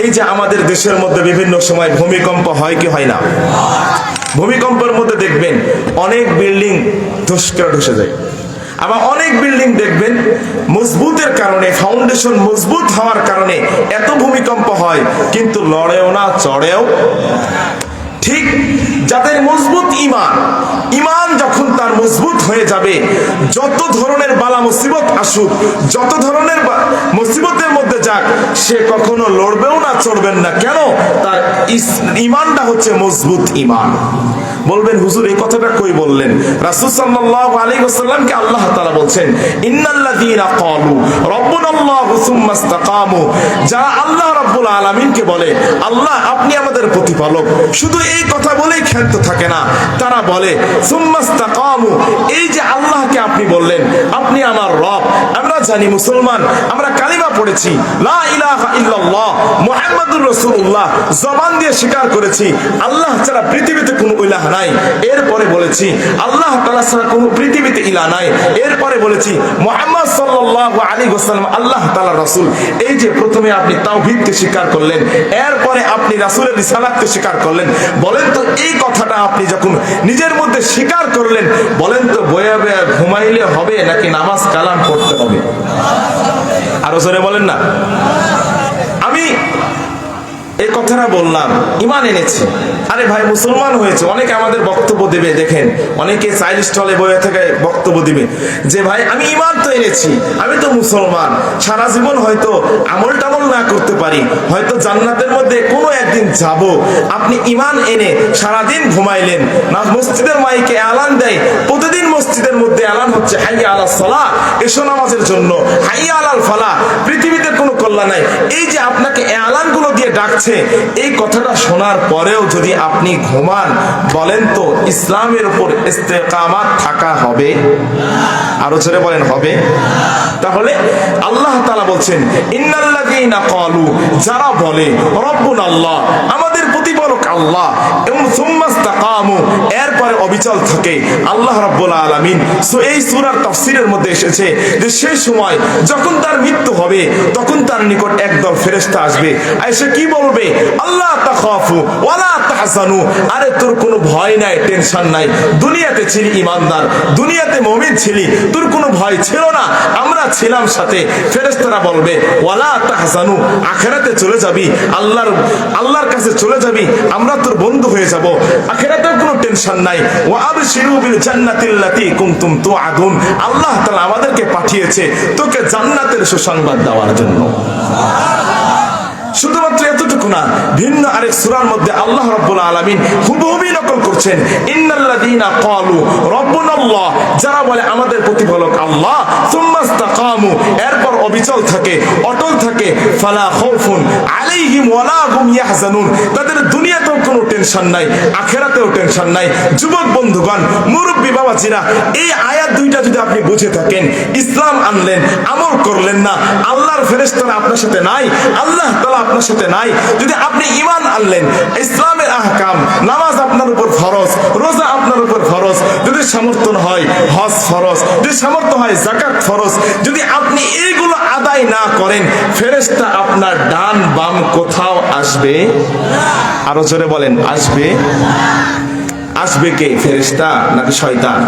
এই যে আমাদের দেশের মধ্যে বিভিন্ন সময় ভূমিকম্প হয় কি হয় না? ভূমিকম্পের মধ্যে দেখবেন অনেক বিল্ডিং ধস করে ধসে যায়, আবার অনেক বিল্ডিং দেখবেন মজবুতের কারণে, ফাউন্ডেশন মজবুত হওয়ার কারণে এত ভূমিকম্প হয় কিন্তু লড়েও না, চড়েও। ঠিক যাদের মজবুত ইমান যখন তার মজবুত হয়ে যাবে, যত ধরনের বালা মুসিবত আসুক, যত ধরনের মুসিবতের মধ্যে যাক, সে কখনো লড়বেও না, চড়বেন না। কেন? তার ইমানটা হচ্ছে মজবুত ইমান। বলবেন হুজুর এই কথাটা কই বললেন? রাসূল সাল্লাল্লাহু আলাইহি ওয়াসাল্লামকে আল্লাহ তাআলা বলছেন ইন্নাল্লাযীনা ক্বালু রাব্বুনাল্লাহু সুম্মা ইসতাকামু, যারা আল্লাহ রাব্বুল আলামিনকে বলে আল্লাহ আপনি আমাদের প্রতিপালক, শুধু এই কথা বলেই ক্ষান্ত থাকে না, তারা বলে সুম্মা ইসতাকামু, এই যে আল্লাহকে আপনি বললেন আপনি আমার রব, আমরা জানি মুসলমান, আমরা কালিমা পড়েছি লা ইলাহা ইল্লাল্লাহ মুহাম্মাদুর রাসূলুল্লাহ, জবান দিয়ে স্বীকার করেছি আল্লাহ ছাড়া পৃথিবীতে কোনো ইলাহ নাই, এরপরে বলেছি আল্লাহ তাআলা ছাড়া কোনো পৃথিবীতে ইলাহ নাই, এরপরে বলেছি মুহাম্মদ সাল্লাল্লাহু আলাইহি ওয়াসাল্লাম আল্লাহ তাআলার রাসূল। এই যে প্রথমে আপনি তাওহীদকে স্বীকার করলেন, এরপরে আপনি রাসূলের রিসালাতকে স্বীকার করলেন। বলেন তো এই কথাটা আপনি যখন নিজের মধ্যে স্বীকার করলেন, বলেন তো বয়া বয়া ঘুমাইলে হবে নাকি নামাজ কালাম পড়তে হবে? আরো জোরে বলেন না। আমি এই কথাটা বললাম, ইমান এনেছি। আরে ভাই মুসলমান হয়েছে, অনেকে আমাদের বক্তব্য দেবে, দেখেন অনেকে চাইল্ড স্টলে বয়ে থেকে বক্তব্য দিবে যে ভাই আমি ইমান তো এনেছি, আমি তো মুসলমান, সারা জীবন হয়তো আমল টামল না করতে পারি, হয়তো জান্নাতের মধ্যে কোনো একদিন যাব। আপনি ইমান এনে সারাদিন ঘুমাইলেন না, মসজিদের মাইকে এলান দেয়, প্রতিদিন মসজিদের মধ্যে এলান হচ্ছে হাইয়া আলাস সালাহ, এসো নামাজের জন্য, হাইয়া আলাল ফালাহ, পৃথিবীতে কোনো কল্যাণ নাই। এই যে আপনাকে এলানগুলো দিয়ে ডাকছে, এই কথাটা শোনার পরেও যদি আপনি ঘুমান, বলেন তো ইসলামের উপর ইস্তেকামাত থাকা হবে? আরো জোরে বলেন হবে? তাহলে আল্লাহ তাআলা বলছেন ইন্নাল্লাযীনা ক্বালু, যারা বলে রব্বুনাল্লাহ আমাদের প্রতিপালক আল্লাহ, এবং সুম্মা ইসতাকামু, এরপরে অবিচল থাকে আল্লাহ রাব্বুল আলামিন। সো এই সূরার তাফসীরের মধ্যে এসেছে যে সেই সময় যখন তার মৃত্যু হবে, তখন তার নিকট একদল ফেরেশতা আসবে, এসে কি বলবে? আল্লাহ তাখাফু ওয়ালা তাহজানু, আরে তোর কোনো ভয় নাই, টেনশন নাই, দুনিয়াতে ছিলি ইমানদার, দুনিয়াতে মুমিন ছিলি, তোর কোনো ভয় ছিল না, আমরা ছিলাম সাথে। ফেরেশতারা বলবে ওয়ালা তাহজানু, আখিরাতে চলে যাবি, আল্লাহর কাছে চলে যাবি, আমরা তোর বন্ধু হয়ে যাব, আখিরাতেও কোনো টেনশন নাই। ওয়া আবশিরু বিল জান্নাতিল্লাতী কুনতুম তুআদুন, আল্লাহ তাআলা আমাদেরকে পাঠিয়েছে তোকে জান্নাতের সুসংবাদ দেওয়ার জন্য। শুধুমাত্র এতটুকু না, ভিন্ন আরেক সূরার মধ্যে আল্লাহ রাব্বুল আলামিন হুবহুবি নকল করছেন ইন্নাল্লাযীনা ক্বালু রাব্বুনাল্লাহ, যারা বলে আমাদের প্রতিপালক আল্লাহ, সুম্মা ইসতাকামু, এরপর অবিচল থাকে, অটল থাকে, ফালা খাউফুন আলাইহিম ওয়ালা হুম ইয়াহজানুন, তাদের দুনিয়াতেও কোনো টেনশন নাই, আখিরাতেও টেনশন নাই। যুবক বন্ধুগণ, মুরব্বি বাবাজিরা, এই আয়াত দুইটা যদি আপনি বুঝে থাকেন, ইসলাম আনলেন, আমল করলেন না, আল্লাহর ফেরেশতারা আপনার সাথে নাই, আল্লাহ তাআলা আপনার সাথে নাই, যদি আপনি ঈমান আনলেন, ইসলামের আহকাম, নামাজ আপনার উপর ফরজ, রোজা আপনার উপর ফরজ, যদি সামর্থ্য হয় হজ ফরজ, যদি সামর্থ্য হয় যাকাত ফরজ, যদি আপনি এইগুলো আদায় না করেন, ফেরেশতা আপনার ডান বাম কোথাও আসবে? আরো জোরে বলেন আসবে? আসবে কে, ফেরেশতা নাকি শয়তান?